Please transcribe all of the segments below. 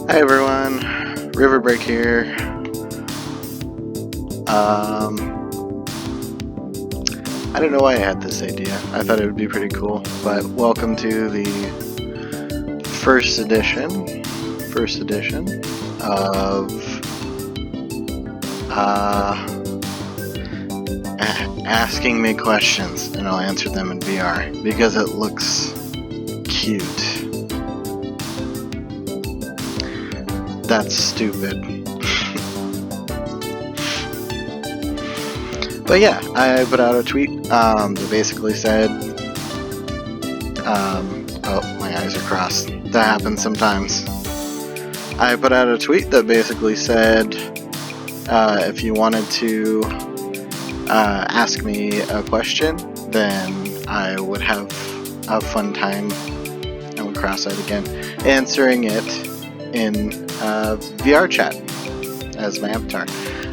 Hi everyone, River Break here. I don't know why I had this idea. I thought it would be pretty cool, but welcome to the first edition of asking me questions, and I'll answer them in VR because it looks cute. That's stupid. But yeah, I put out a tweet that basically said, oh, my eyes are crossed. That happens sometimes. I put out a tweet that basically said, if you wanted to ask me a question, then I would have a fun time, I would cross out again, answering it in VR chat as my avatar.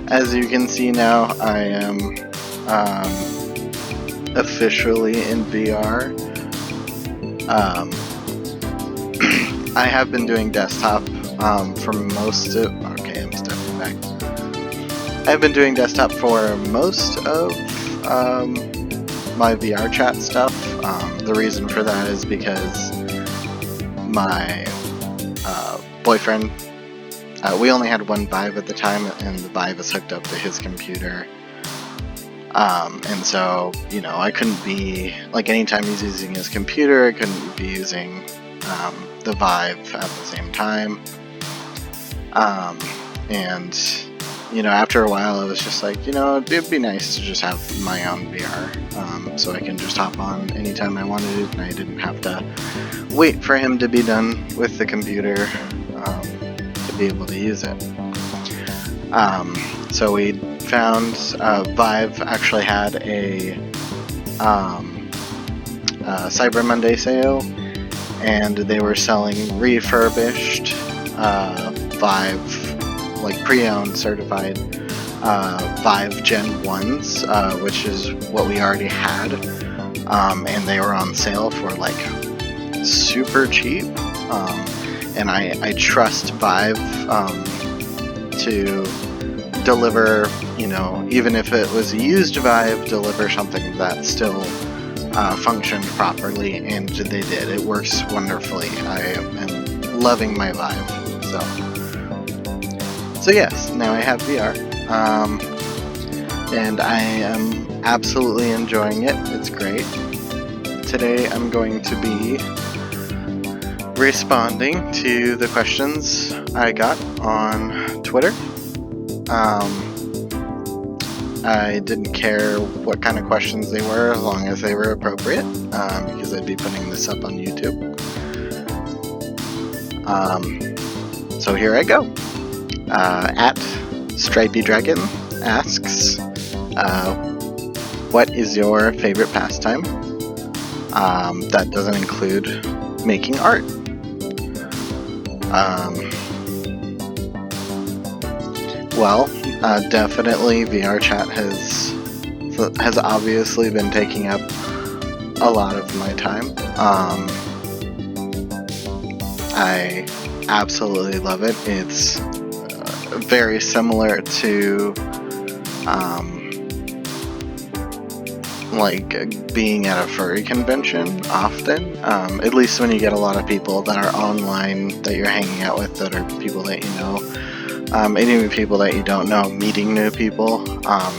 As you can see now, I am officially in VR. I have been doing desktop for most of... Okay, I'm stepping back. I've been doing desktop for most of my VR chat stuff. The reason for that is because my boyfriend, we only had one Vive at the time, and the Vive is hooked up to his computer. And so, you know, I couldn't be, like, anytime he's using his computer, I couldn't be using the Vive at the same time. And, you know, after a while, I was just like, you know, it'd be nice to just have my own VR, so I can just hop on anytime I wanted it, and I didn't have to wait for him to be done with the computer to be able to use it. So we found Vive actually had a Cyber Monday sale, and they were selling refurbished Vive, like pre-owned certified Vive Gen 1s, which is what we already had, and they were on sale for like super cheap, and I trust Vive to deliver, you know, even if it was a used Vive, deliver something that still functioned properly, and they did. It works wonderfully. I am loving my Vive. So yes, now I have VR, and I am absolutely enjoying it. It's great. Today I'm going to be responding to the questions I got on Twitter. I didn't care what kind of questions they were as long as they were appropriate, because I'd be putting this up on YouTube. So here I go. At Stripey Dragon asks, what is your favorite pastime? That doesn't include making art. Well, definitely VR chat has obviously been taking up a lot of my time. I absolutely love it. It's very similar to like being at a furry convention often, at least when you get a lot of people that are online that you're hanging out with, that are people that you know, and even people that you don't know, meeting new people.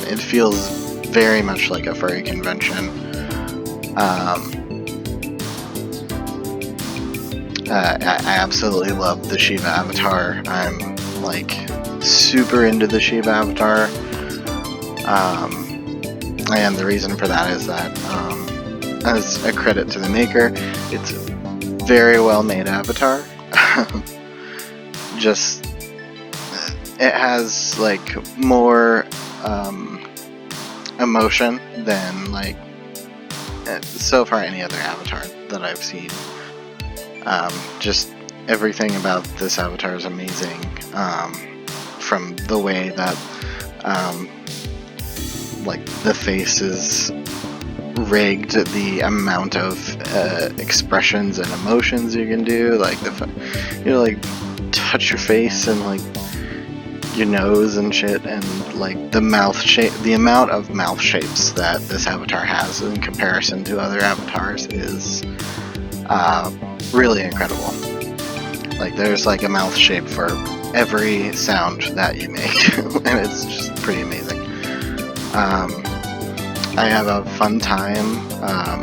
It feels very much like a furry convention. I absolutely love the Shiva avatar. I'm like super into the Shiva avatar. And the reason for that is that, as a credit to the maker, it's a very well made avatar. Just, it has like more emotion than like so far any other avatar that I've seen. Just everything about this avatar is amazing, from the way that like the face is rigged, the amount of expressions and emotions you can do, like like touch your face and like your nose and shit, and like the mouth shape, the amount of mouth shapes that this avatar has in comparison to other avatars is really incredible. Like there's like a mouth shape for every sound that you make, and it's just pretty amazing. I have a fun time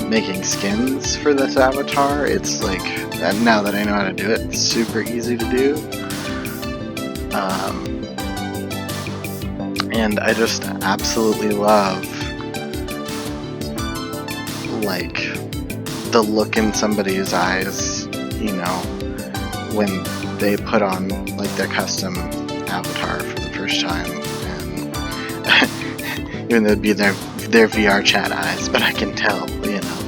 making skins for this avatar. It's like, now that I know how to do it, it's super easy to do. And I just absolutely love like the look in somebody's eyes, you know, when they put on like their custom avatar for the first time, and even though it'd be their VR chat eyes, but I can tell, you know,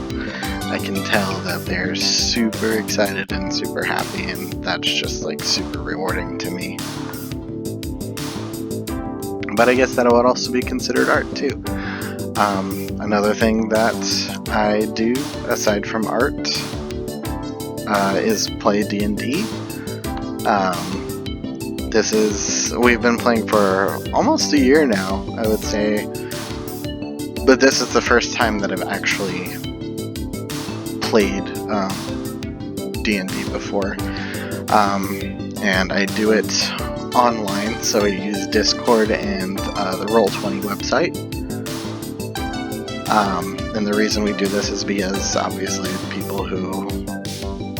I can tell that they're super excited and super happy, and that's just like super rewarding to me. But I guess that would also be considered art too. Another thing that I do aside from art is play D&D. We've been playing for almost a year now, I would say, but this is the first time that I've actually played D&D before, and I do it online, so I use Discord and the Roll20 website. And the reason we do this is because obviously people who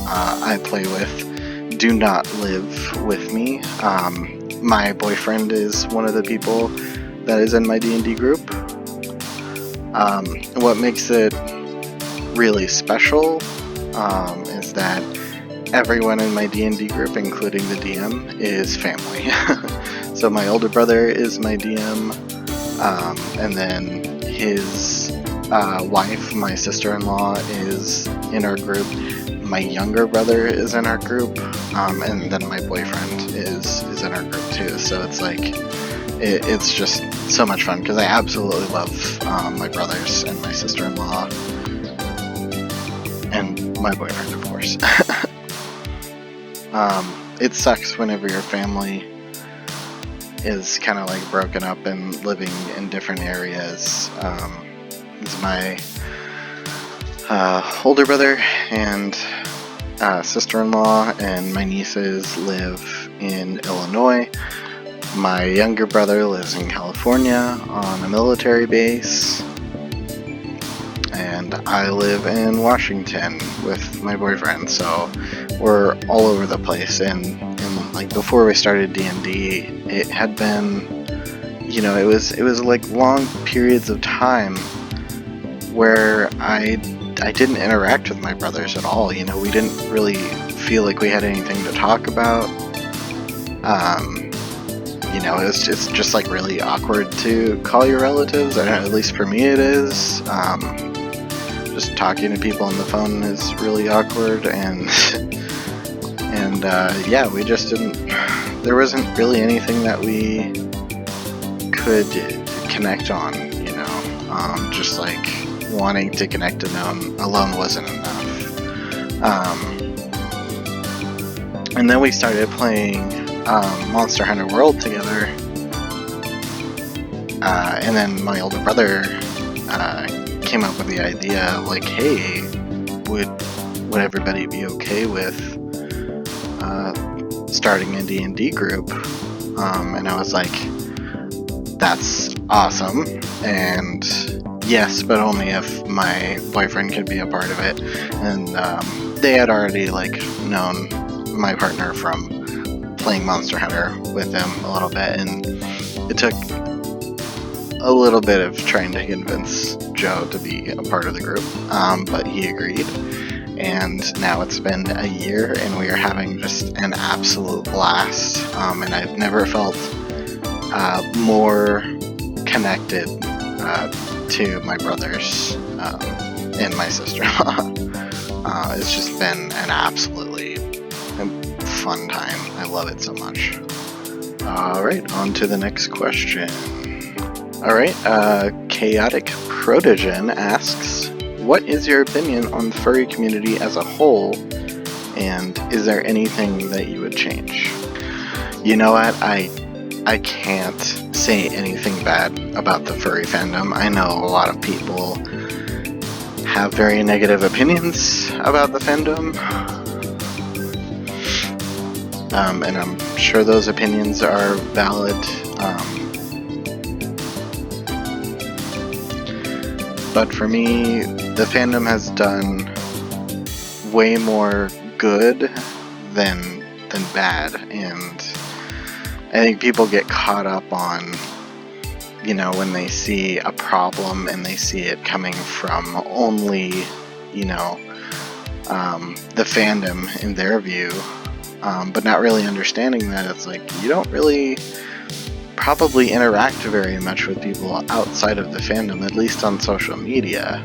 I play with do not live with me. My boyfriend is one of the people that is in my D&D group. What makes it really special is that everyone in my D&D group, including the DM, is family. So my older brother is my DM, and then his wife, my sister-in-law, is in our group. My younger brother is in our group, and then my boyfriend is in our group too. So it's like, it's just so much fun, because I absolutely love my brothers and my sister-in-law, and my boyfriend, of course. It sucks whenever your family is kind of like broken up and living in different areas. My older brother and sister-in-law and my nieces live in Illinois. My younger brother lives in California on a military base, and I live in Washington with my boyfriend, so we're all over the place. And like before we started D&D, it had been, you know, it was like long periods of time where I didn't interact with my brothers at all. You know, we didn't really feel like we had anything to talk about. You know, it's just like really awkward to call your relatives. I don't know, at least for me it is. Just talking to people on the phone is really awkward, and yeah, we just didn't. There wasn't really anything that we could connect on. You know, just like wanting to connect alone wasn't enough. And then we started playing Monster Hunter World together, and then my older brother came up with the idea of like, hey, would everybody be okay with starting a D&D group? And I was like, that's awesome, and yes, but only if my boyfriend could be a part of it. And they had already like known my partner from playing Monster Hunter with him a little bit, and it took a little bit of trying to convince Joe to be a part of the group, but he agreed. And now it's been a year, and we are having just an absolute blast. And I've never felt more connected to my brothers and my sister-in-law. It's just been an absolutely fun time. I love it so much. Alright, on to the next question. Alright, Chaotic Protogen asks, what is your opinion on the furry community as a whole, and is there anything that you would change? You know what? I can't say anything bad about the furry fandom. I know a lot of people have very negative opinions about the fandom. And I'm sure those opinions are valid. But for me, the fandom has done way more good than bad, and I think people get caught up on, you know, when they see a problem and they see it coming from only, you know, the fandom in their view, but not really understanding that it's like you don't really probably interact very much with people outside of the fandom, at least on social media.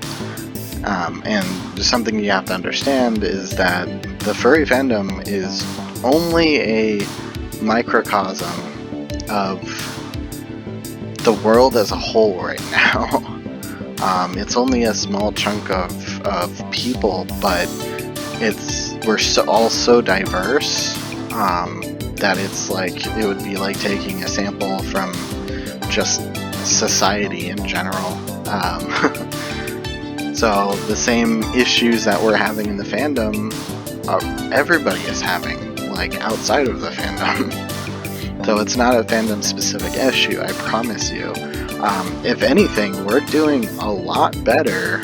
And something you have to understand is that the furry fandom is only a microcosm of the world as a whole right now. It's only a small chunk of people, but we're all so diverse that it's like it would be like taking a sample from just society in general. So the same issues that we're having in the fandom, everybody is having, like outside of the fandom. So it's not a fandom specific issue, I promise you. If anything, we're doing a lot better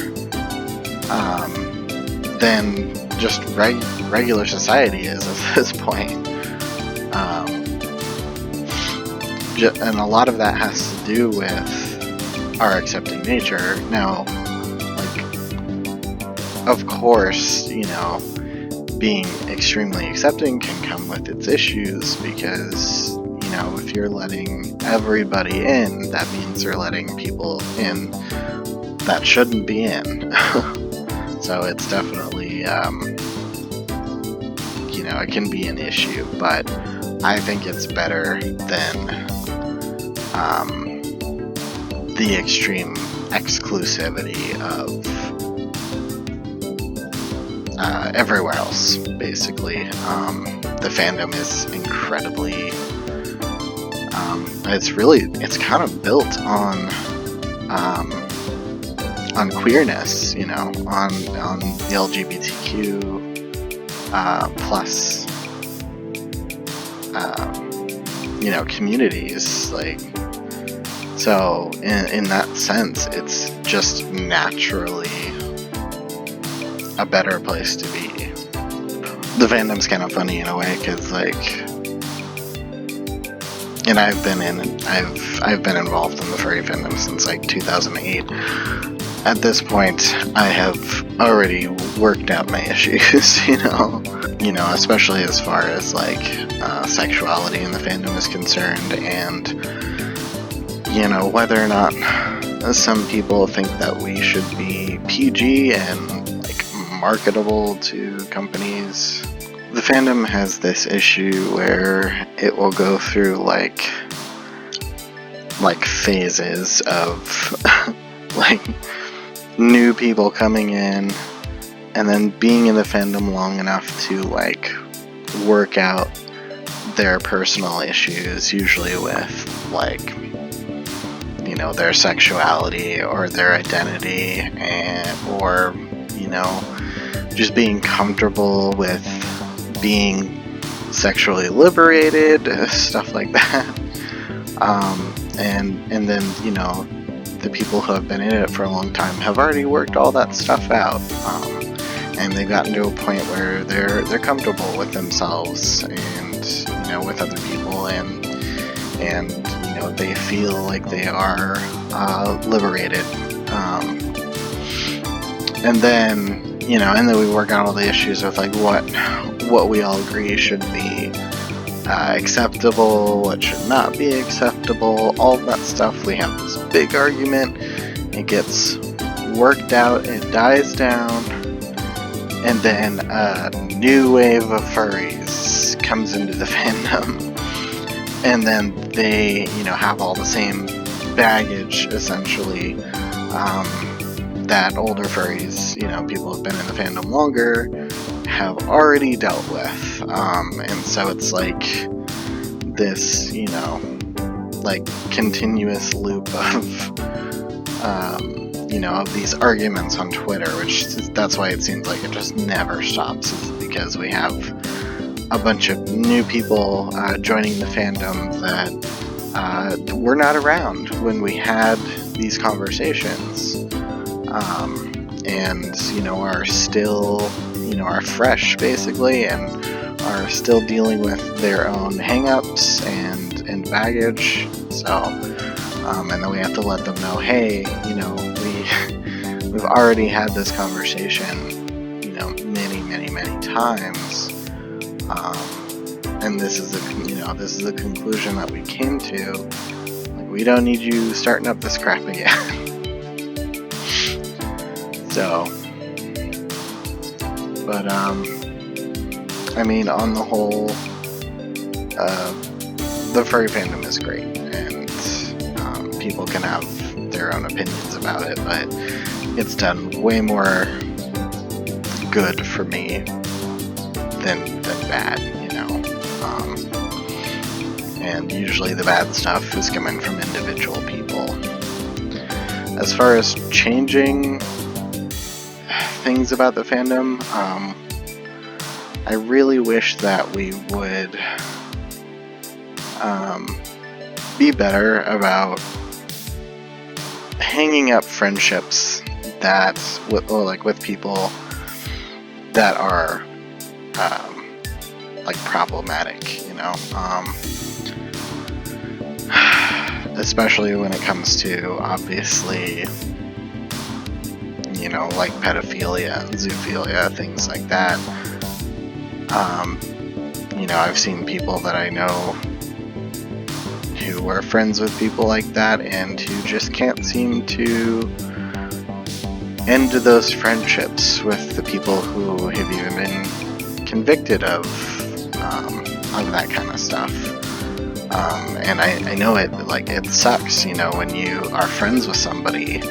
than just regular society is at this point. And a lot of that has to do with our accepting nature. Now, like, of course, you know, being extremely accepting can come with its issues, because, you know, if you're letting everybody in, that means you're letting people in that shouldn't be in. So it's definitely, you know, it can be an issue, but I think it's better than the extreme exclusivity of everywhere else, basically. The fandom is incredibly, it's kind of built on queerness, you know, on the LGBTQ plus, you know, communities, like, so in that sense, it's just naturally a better place to be. The fandom's kind of funny in a way, because, like, and I've been involved in the furry fandom since like 2008. At this point, I have already worked out my issues, you know, especially as far as like sexuality in the fandom is concerned, and, you know, whether or not some people think that we should be PG and like marketable to companies. The fandom has this issue where it will go through like phases of like new people coming in and then being in the fandom long enough to like work out their personal issues, usually with like, you know, their sexuality or their identity, or, you know, just being comfortable with being sexually liberated, stuff like that. And then, you know, the people who have been in it for a long time have already worked all that stuff out, and they've gotten to a point where they're comfortable with themselves and, you know, with other people, and you know, they feel like they are liberated. And then, you know, and then we work on all the issues with like what we all agree should be acceptable, what should not be acceptable, all that stuff. We have this big argument, it gets worked out, it dies down, and then a new wave of furries comes into the fandom, and then they, you know, have all the same baggage, essentially, that older furries, you know, people who have been in the fandom longer, have already dealt with. And so it's like this, you know, like continuous loop of you know, of these arguments on Twitter, which that's why it seems like it just never stops, is because we have a bunch of new people joining the fandom that were not around when we had these conversations, and, you know, are still, you know, are fresh basically, and are still dealing with their own hang-ups and baggage. So and then we have to let them know, hey, you know, we've already had this conversation, you know, many times, and this is the conclusion that we came to. Like, we don't need you starting up this crap again. So, but I mean, on the whole, the furry fandom is great, and people can have their own opinions about it, but it's done way more good for me than bad, you know. And usually the bad stuff is coming from individual people. As far as changing things about the fandom, I really wish that we would be better about hanging up friendships that with people that are like problematic, you know, especially when it comes to, obviously, you know, like pedophilia and zoophilia, things like that. You know, I've seen people that I know who were friends with people like that and who just can't seem to end those friendships with the people who have even been convicted of that kind of stuff. And I know it sucks, you know, when you are friends with somebody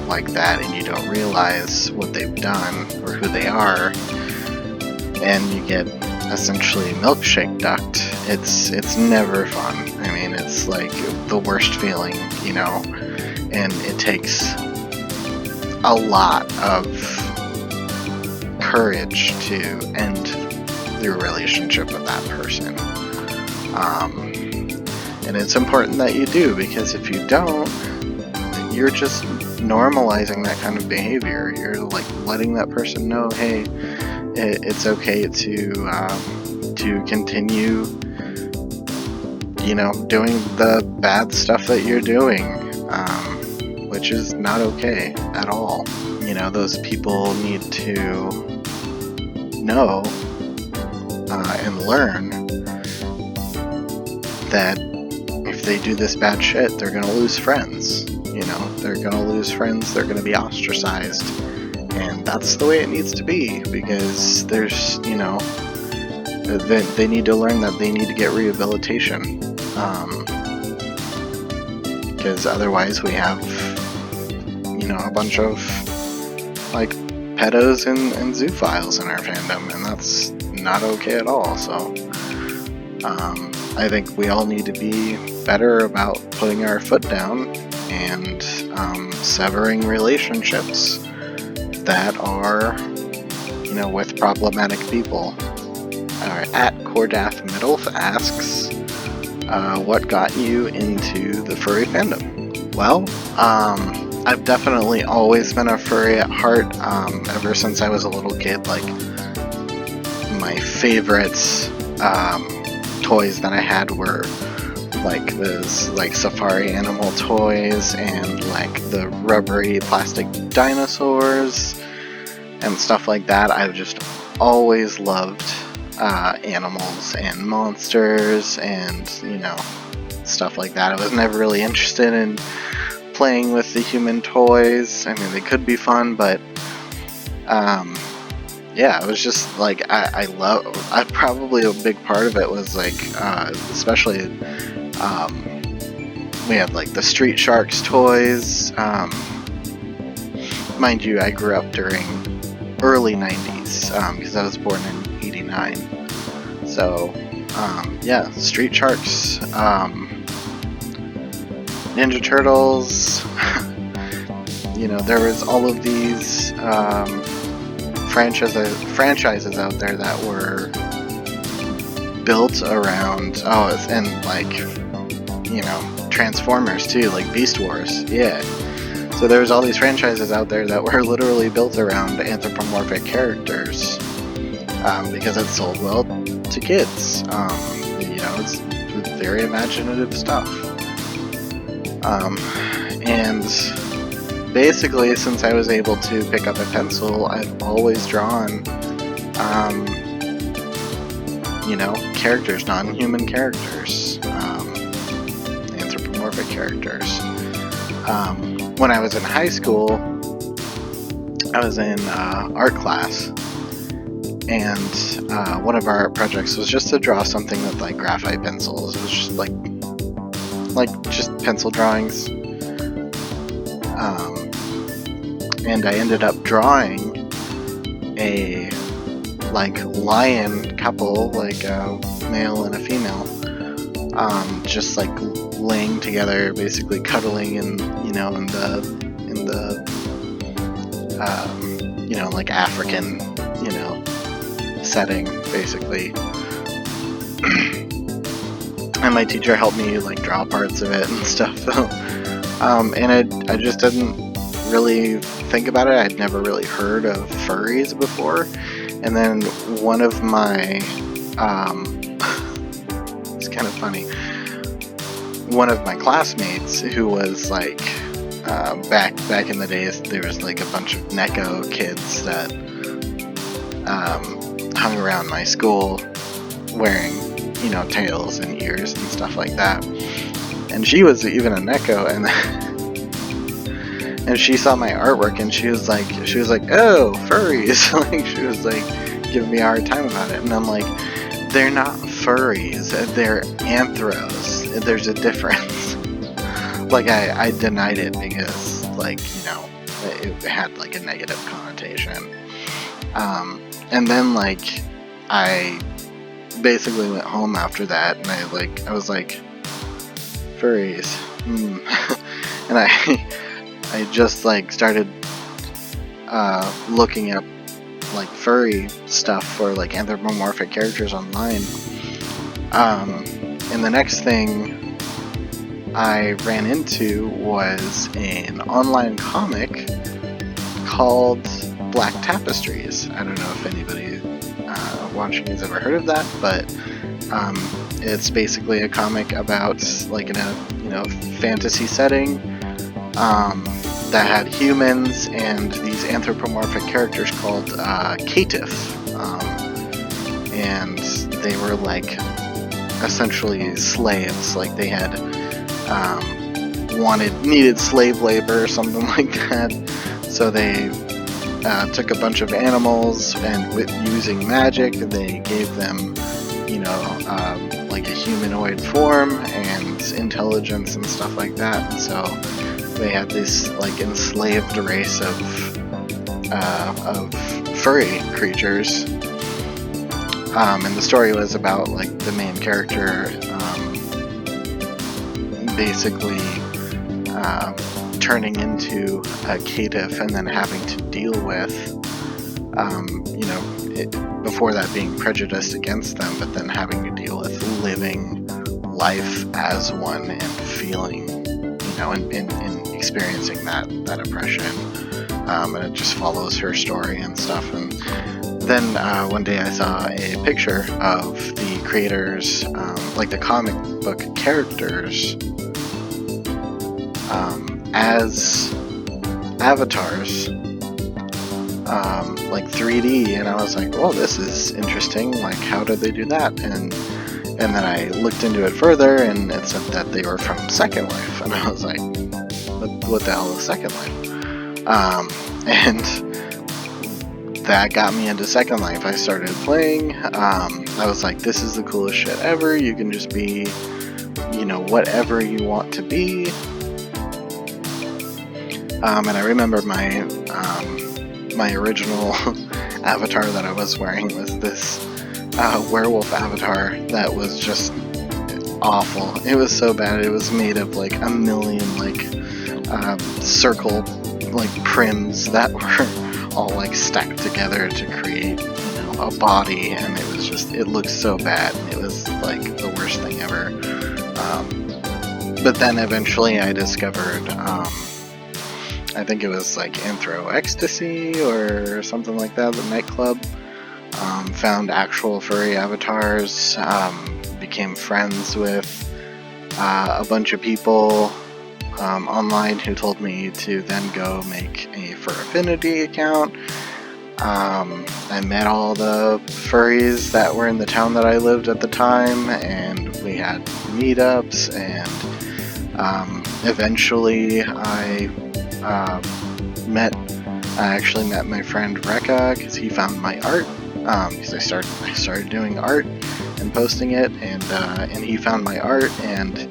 like that and you don't realize what they've done or who they are, and you get essentially milkshake ducked. It's never fun. I mean, it's like the worst feeling, you know, and it takes a lot of courage to end your relationship with that person. And it's important that you do, because if you don't, you're just normalizing that kind of behavior. You're like letting that person know, hey, it's okay to continue, you know, doing the bad stuff that you're doing, which is not okay at all. You know, those people need to know and learn that if they do this bad shit, they're gonna lose friends. You know, they're gonna lose friends, they're gonna be ostracized. And that's the way it needs to be, because there's, you know, they need to learn that they need to get rehabilitation. Because otherwise we have, you know, a bunch of, like, pedos and zoophiles in our fandom, and that's not okay at all. So, I think we all need to be better about putting our foot down and severing relationships that are, you know, with problematic people. At Cordath Middle asks, what got you into the furry fandom? Well, I've definitely always been a furry at heart, ever since I was a little kid. Like, my favorites toys that I had were like those like safari animal toys and like the rubbery plastic dinosaurs and stuff like that. I've just always loved animals and monsters and, you know, stuff like that. I was never really interested in playing with the human toys. I mean, they could be fun, but yeah, it was just like I probably a big part of it was like especially we had like the Street Sharks toys. Mind you, I grew up during early 90s because I was born in 89. So Yeah, Street Sharks, Ninja Turtles. You know, there was all of these franchises out there that were built around, and like, you know, Transformers too, like Beast Wars. Yeah. So there was all these franchises out there that were literally built around anthropomorphic characters, because it sold well to kids. You know, it's very imaginative stuff. And basically, since I was able to pick up a pencil, I've always drawn, you know, characters, non-human characters, anthropomorphic characters. When I was in high school, I was in art class, and one of our art projects was just to draw something with like graphite pencils. It was just like just pencil drawings. And I ended up drawing a like lion couple, like a male and a female, just like laying together, basically cuddling in, you know, in the you know, like African, you know, setting, basically. And my teacher helped me like draw parts of it and stuff. And I just didn't really think about it. I'd never really heard of furries before. And then one of my, it's kind of funny, one of my classmates who was like, back in the days, there was like a bunch of Neko kids that hung around my school wearing, you know, tails and ears and stuff like that. And she was even a Neko, and she saw my artwork, and she was like, oh, furries. Like, she was like giving me a hard time about it, and I'm like, they're not furries, they're anthros. There's a difference. Like, I denied it because, like, you know, it had like a negative connotation. And then like I basically went home after that, and I was like, furries. And I just like started looking up like furry stuff for like anthropomorphic characters online. And the next thing I ran into was an online comic called Black Tapestries. I don't know if anybody watching has ever heard of that, but it's basically a comic about like in a, you know, fantasy setting that had humans and these anthropomorphic characters called caitiff, and they were like essentially slaves. Like they had needed slave labor or something like that. So they took a bunch of animals, and using magic, they gave them, you know, like a humanoid form and intelligence and stuff like that. And so they had this like enslaved race of furry creatures. And the story was about like the main character basically turning into a caitiff and then having to deal with, you know, before that being prejudiced against them, but then having to deal with living life as one and feeling, you know, and experiencing that oppression. And it just follows her story and stuff. And then one day I saw a picture of the creators, like the comic book characters, as avatars, like 3D, and I was like, well, this is interesting, like how did they do that? And then I looked into it further, and it said that they were from Second Life, and I was like, what the hell is Second Life? And that got me into Second Life. I started playing. I was like, this is the coolest shit ever. You can just be, you know, whatever you want to be. And I remember my my original avatar that I was wearing was this werewolf avatar that was just awful. It was so bad. It was made of like a million like circle like prims that were all like stacked together to create, a body, and it looked so bad. It was like the worst thing ever. But then eventually I discovered, I think it was like Anthro Ecstasy or something like that, the nightclub. Found actual furry avatars, became friends with a bunch of people online who told me to then go make a Fur Affinity account. I met all the furries that were in the town that I lived at the time, and we had meetups, and eventually I actually met my friend Rekka because he found my art, because I started doing art and posting it, and he found my art, and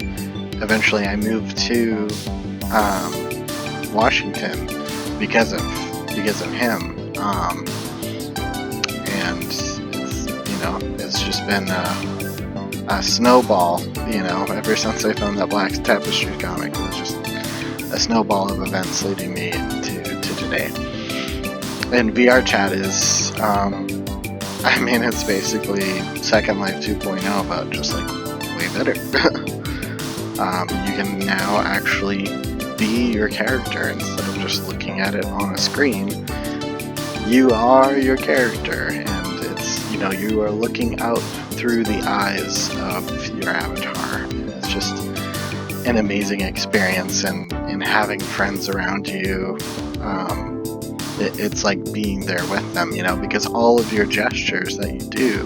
eventually I moved to Washington because of him. And it's just been a snowball, ever since I found that Black Tapestry comic. It was just a snowball of events leading me to today. And VR chat is, it's basically Second Life 2.0, but just like way better. You can now actually be your character instead of just looking at it on a screen. You are your character, and it's, you are looking out through the eyes of your avatar. And it's just an amazing experience, and having friends around you, it's like being there with them, because all of your gestures that you do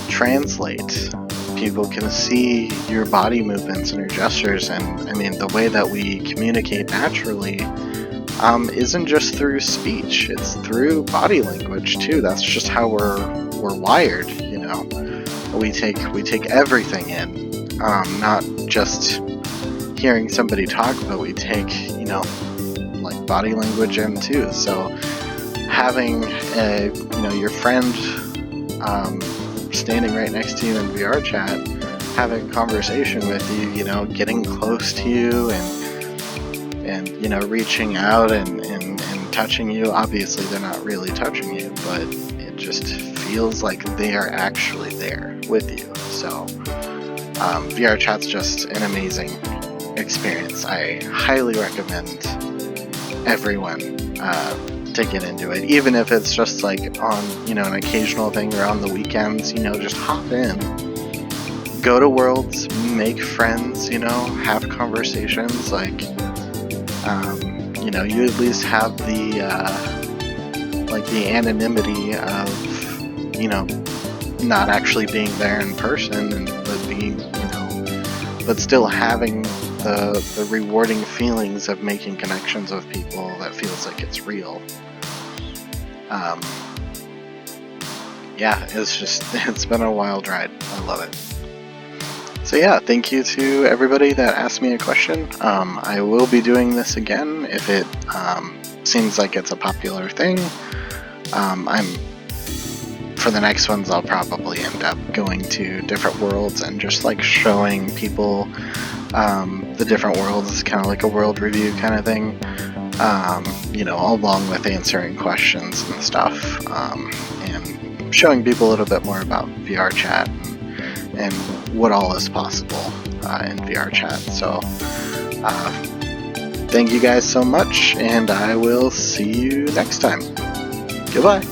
translate. People can see your body movements and your gestures, and the way that we communicate naturally isn't just through speech, it's through body language too. That's just how we're wired, We take everything in, not just hearing somebody talk, but we take, like body language in too. So having your friend standing right next to you in VR chat, having a conversation with you, getting close to you and reaching out and touching you. Obviously they're not really touching you, but it just feels like they are actually there with you. So VR chat's just an amazing experience. I highly recommend everyone to get into it, even if it's just like on an occasional thing or on the weekends. Just hop in, go to Worlds, make friends, have conversations. Like you at least have the anonymity of not actually being there in person, but still having the rewarding feelings of making connections with people that feels like it's real. It's been a wild ride. I love it. So yeah, thank you to everybody that asked me a question. I will be doing this again if it seems like it's a popular thing. For the next ones, I'll probably end up going to different worlds and just like showing people the different worlds, kind of like a world review kind of thing, along with answering questions and stuff, and showing people a little bit more about VR chat and what all is possible in VR chat. So thank you guys so much, and I will see you next time. Goodbye.